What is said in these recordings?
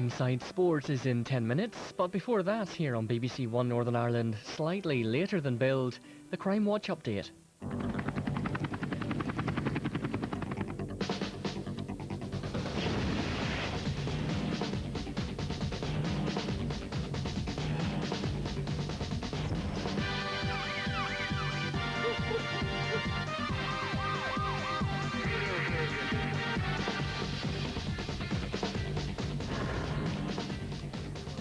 Inside Sports is in 10 minutes, but before that, here on BBC One Northern Ireland, slightly later than billed, the Crimewatch update.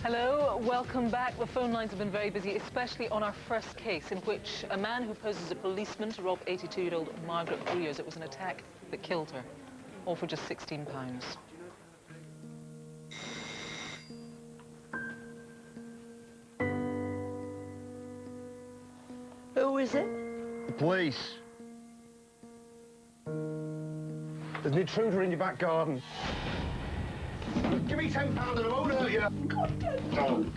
Hello, welcome back. The phone lines have been very busy, especially on our first case, in which a man who poses as a policeman to rob 82-year-old Margaret Breers. It was an attack that killed her, all for just £16. Who is it? The police. There's an intruder in your back garden. Give me £10 and I won't hurt you. God, dog.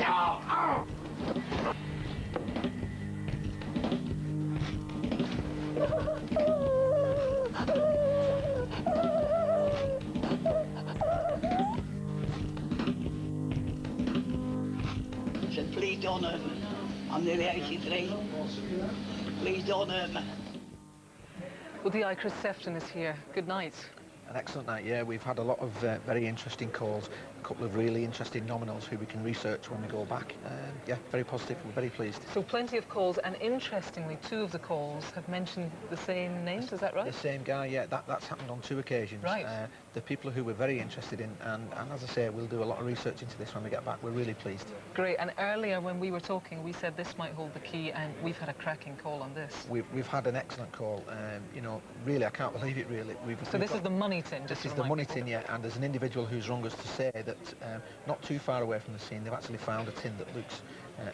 Oh. I said, please don't hurt me. I'm nearly 83. Please don't hurt me. Well, DI Chris Sefton is here. Good night. An excellent night, yeah. We've had a lot of very interesting calls, a couple of really interesting nominals who we can research when we go back. Yeah, very positive, we're very pleased. So plenty of calls, and interestingly, 2 of the calls have mentioned the same names, is that right? The same guy, yeah, that's happened on 2 occasions. Right. The people who we're very interested in, and as I say, we'll do a lot of research into this when we get back. We're really pleased. Great, and earlier when we were talking, we said this might hold the key, and we've had a cracking call on this. We've had an excellent call. You know, really, I can't believe it, really. So this is the money tin, just This is the money tin, yeah, and there's an individual who's rung us to say that not too far away from the scene, they've actually found a tin that looks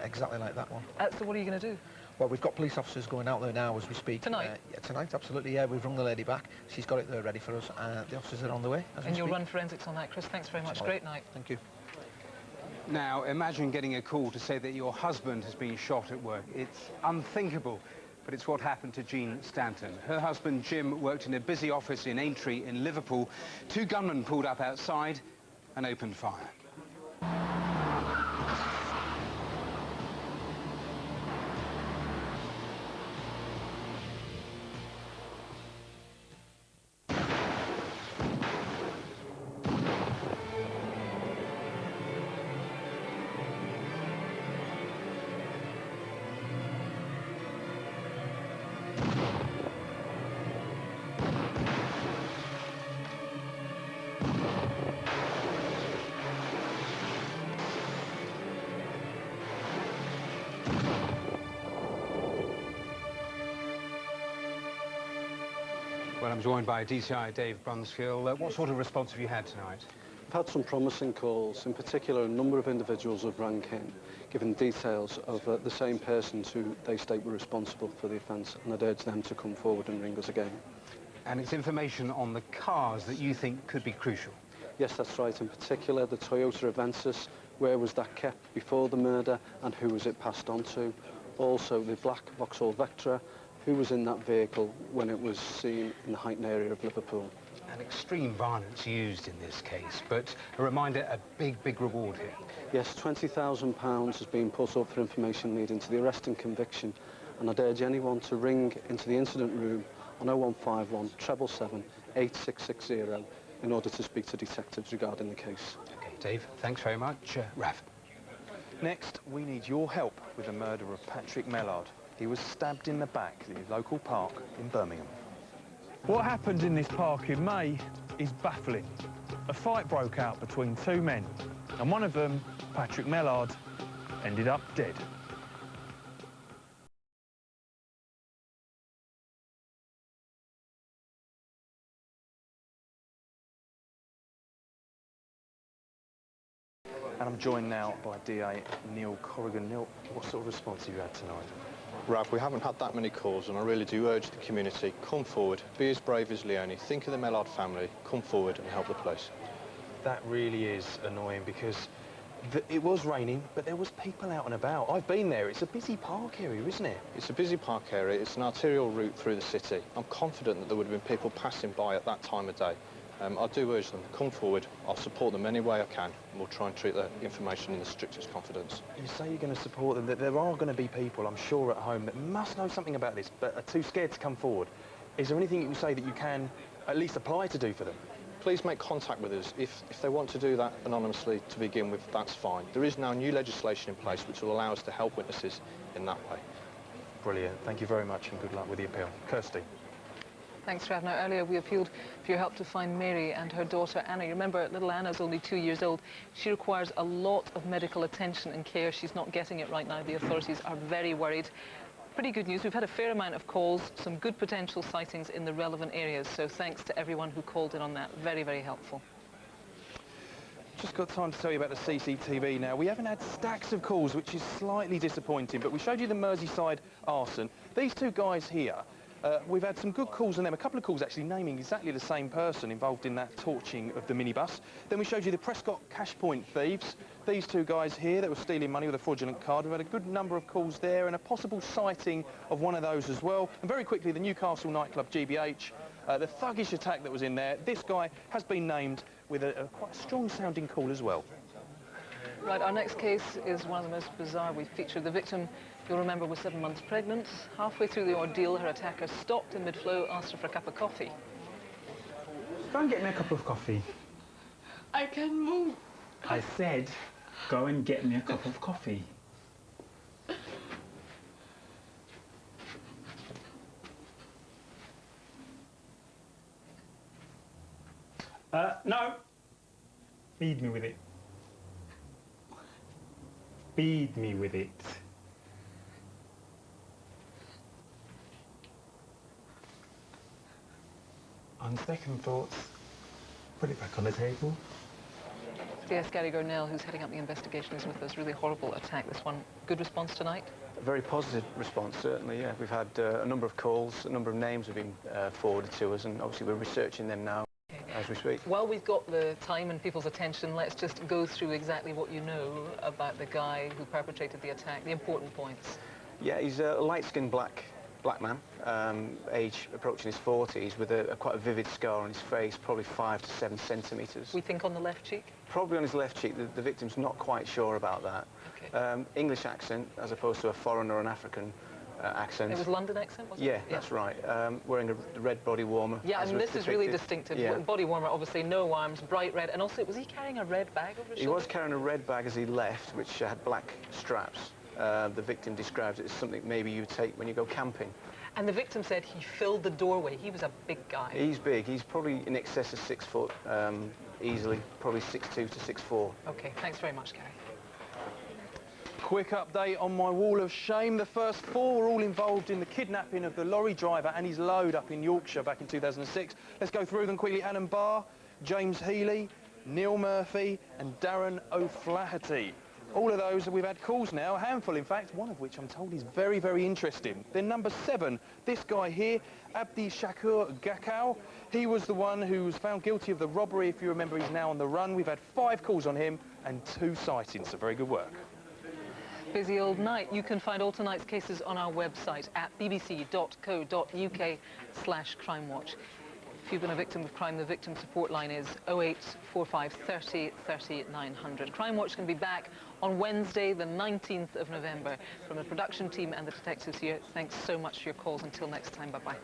exactly like that one. So what are you going to do? Well, we've got police officers going out there now as we speak. Tonight? Yeah, tonight, absolutely, yeah. We've rung the lady back. She's got it there ready for us. The officers are on the way as we And you'll speak. run forensics on that, Chris. Thanks very much. Great night. Thank you. Now, imagine getting a call to say that your husband has been shot at work. It's unthinkable, but it's what happened to Jean Stanton. Her husband, Jim, worked in a busy office in Aintree in Liverpool. 2 gunmen pulled up outside and opened fire. Well, I'm joined by DCI Dave Brunskill. What sort of response have you had tonight? We've had some promising calls. In particular, a number of individuals have rang in, giving details of the same persons who they state were responsible for the offence, and I'd urge them to come forward and ring us again. And it's information on the cars that you think could be crucial? Yes, that's right. In particular, the Toyota Aventus, where was that kept before the murder and who was it passed on to? Also, the black Vauxhall Vectra, who was in that vehicle when it was seen in the Huyton area of Liverpool. And extreme violence used in this case, but a reminder, a big, big reward here. Yes, £20,000 has been put up for information leading to the arrest and conviction, and I'd urge anyone to ring into the incident room on 0151 777 8660 in order to speak to detectives regarding the case. OK, Dave, thanks very much. Rav. Next, we need your help with the murder of Patrick Mellard. He was stabbed in the back at his local park in Birmingham. What happened in this park in May is baffling. A fight broke out between 2 men, and one of them, Patrick Mellard, ended up dead. And I'm joined now by DA Neil Corrigan. Neil, what sort of response have you had tonight? Rav, we haven't had that many calls, and I really do urge the community, come forward, be as brave as Leonie, think of the Mellard family, come forward and help the police. That really is annoying because it was raining, but there was people out and about. I've been there. It's a busy park area, isn't it? It's a busy park area. It's an arterial route through the city. I'm confident that there would have been people passing by at that time of day. I do urge them, come forward, I'll support them any way I can, and we'll try and treat the information in the strictest confidence. You say you're going to support them, that there are going to be people, I'm sure, at home that must know something about this, but are too scared to come forward. Is there anything you can say that you can at least apply to do for them? Please make contact with us. If they want to do that anonymously to begin with, that's fine. There is now new legislation in place which will allow us to help witnesses in that way. Brilliant. Thank you very much and good luck with the appeal. Kirsty. Thanks, Trav. Now, earlier we appealed for your help to find Mary and her daughter Anna. You remember, little Anna's only 2 years old. She requires a lot of medical attention and care. She's not getting it right now. The authorities are very worried. Pretty good news. We've had a fair amount of calls, some good potential sightings in the relevant areas. So thanks to everyone who called in on that. Very, very helpful. Just got time to tell you about the CCTV now. We haven't had stacks of calls, which is slightly disappointing, but we showed you the Merseyside arson. These two guys here, we've had some good calls on them, a couple of calls actually naming exactly the same person involved in that torching of the minibus. Then we showed you the Prescott cash point thieves. These two guys here that were stealing money with a fraudulent card. We've had a good number of calls there and a possible sighting of one of those as well. And very quickly, the Newcastle nightclub GBH, the thuggish attack that was in there. This guy has been named with a quite strong-sounding call as well. Right, our next case is one of the most bizarre we've featured. The victim, you'll remember, was 7 months pregnant. Halfway through the ordeal, her attacker stopped in mid-flow, asked her for a cup of coffee. Go and get me a cup of coffee. I can move. I said, go and get me a cup of coffee. No. Feed me with it. Feed me with it. On second thoughts, put it back on the table. DS Gary Gornell, who's heading up the investigation, is with us. Really horrible attack, this one. Good response tonight? A very positive response, certainly, yeah. We've had a number of calls, a number of names have been forwarded to us, and obviously we're researching them now as we speak. While we've got the time and people's attention, let's just go through exactly what you know about the guy who perpetrated the attack, the important points. Yeah, he's a light-skinned black man, age approaching his 40s, with quite a vivid scar on his face, probably 5 to 7 centimetres. We think on the left cheek? Probably on his left cheek. The victim's not quite sure about that. Okay. English accent, as opposed to a foreign or an African accent. It was London accent, wasn't it? Yeah, that's right. Wearing a red body warmer. Yeah, I mean, this is really distinctive. Yeah. Body warmer, obviously, no arms, bright red. And also, was he carrying a red bag over his shoulder? He was carrying a red bag as he left, which had black straps. The victim described it as something maybe you take when you go camping. And the victim said he filled the doorway. He was a big guy. He's big. He's probably in excess of 6 foot, easily. Probably 6'2" to 6'4". OK, thanks very much, Gary. Quick update on my wall of shame. The first 4 were all involved in the kidnapping of the lorry driver and his load up in Yorkshire back in 2006. Let's go through them quickly. Annan Barr, James Healy, Neil Murphy and Darren O'Flaherty. All of those, we've had calls now, a handful in fact, one of which I'm told is very, very interesting. Then number 7, this guy here, Abdi Shakur Gakau. He was the one who was found guilty of the robbery. If you remember, he's now on the run. We've had 5 calls on him and 2 sightings, so very good work. Busy old night. You can find all tonight's cases on our website at bbc.co.uk/crimewatch. If you've been a victim of crime, the victim support line is 0845 30 30 900. Crimewatch can be back on Wednesday, the 19th of November. From the production team and the detectives here, thanks so much for your calls. Until next time, bye-bye.